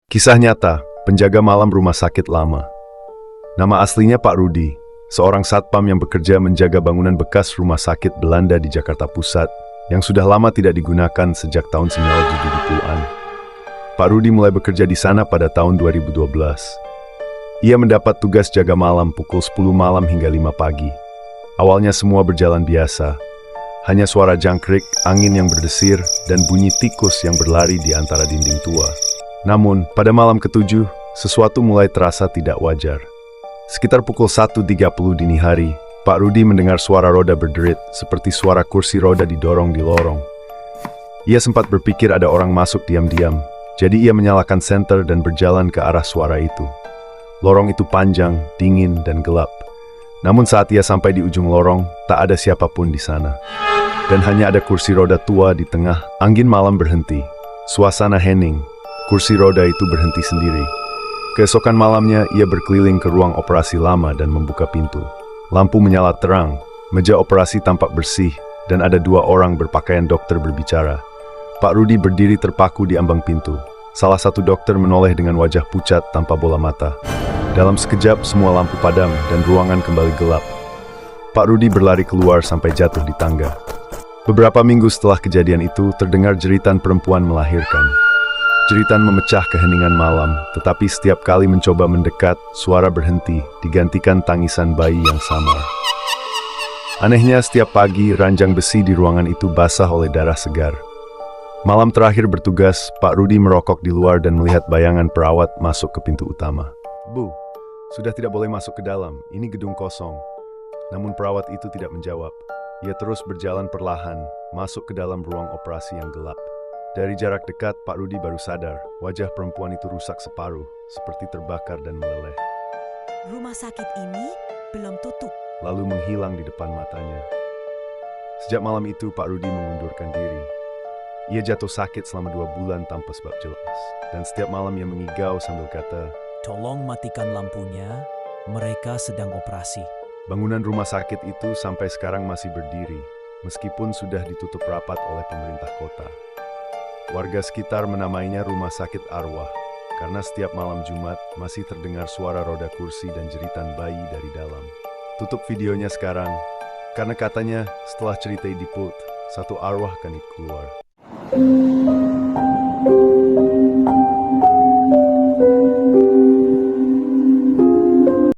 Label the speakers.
Speaker 1: Kisah nyata, penjaga malam rumah sakit lama. Nama aslinya Pak Rudi, seorang satpam yang bekerja menjaga bangunan bekas rumah sakit Belanda di Jakarta Pusat, yang sudah lama tidak digunakan sejak tahun 1970-an. Pak Rudi mulai bekerja di sana pada tahun 2012. Ia mendapat tugas jaga malam pukul 10 malam hingga 5 pagi. Awalnya semua berjalan biasa. Hanya suara jangkrik, angin yang berdesir, dan bunyi tikus yang berlari di antara dinding tua. Namun, pada malam ketujuh, sesuatu mulai terasa tidak wajar. Sekitar pukul 1.30 dini hari, Pak Rudi mendengar suara roda berderit, seperti suara kursi roda didorong di lorong. Ia sempat berpikir ada orang masuk diam-diam, jadi ia menyalakan senter dan berjalan ke arah suara itu. Lorong itu panjang, dingin, dan gelap. Namun saat ia sampai di ujung lorong, tak ada siapapun di sana. Dan hanya ada kursi roda tua di tengah. Angin malam berhenti. Suasana hening. Kursi roda itu berhenti sendiri. Keesokan malamnya, ia berkeliling ke ruang operasi lama dan membuka pintu. Lampu menyala terang, meja operasi tampak bersih, dan ada dua orang berpakaian dokter berbicara. Pak Rudi berdiri terpaku di ambang pintu. Salah satu dokter menoleh dengan wajah pucat tanpa bola mata. Dalam sekejap, semua lampu padam dan ruangan kembali gelap. Pak Rudi berlari keluar sampai jatuh di tangga. Beberapa minggu setelah kejadian itu, terdengar jeritan perempuan melahirkan. Jeritan memecah keheningan malam, tetapi setiap kali mencoba mendekat, suara berhenti, digantikan tangisan bayi yang samar. Anehnya, setiap pagi, ranjang besi di ruangan itu basah oleh darah segar. Malam terakhir bertugas, Pak Rudi merokok di luar dan melihat bayangan perawat masuk ke pintu utama. "Bu, sudah tidak boleh masuk ke dalam, ini gedung kosong." Namun perawat itu tidak menjawab. Ia terus berjalan perlahan, masuk ke dalam ruang operasi yang gelap. Dari jarak dekat, Pak Rudi baru sadar, wajah perempuan itu rusak separuh, seperti terbakar dan meleleh.
Speaker 2: Rumah sakit ini belum tutup.
Speaker 1: Lalu menghilang di depan matanya. Sejak malam itu, Pak Rudi mengundurkan diri. Ia jatuh sakit selama 2 bulan tanpa sebab jelas. Dan setiap malam ia mengigau sambil kata,
Speaker 3: "Tolong matikan lampunya, mereka sedang operasi."
Speaker 1: Bangunan rumah sakit itu sampai sekarang masih berdiri, meskipun sudah ditutup rapat oleh pemerintah kota. Warga sekitar menamainya Rumah Sakit Arwah, karena setiap malam Jumat masih terdengar suara roda kursi dan jeritan bayi dari dalam. Tutup videonya sekarang, karena katanya setelah cerita diput, satu arwah akan keluar.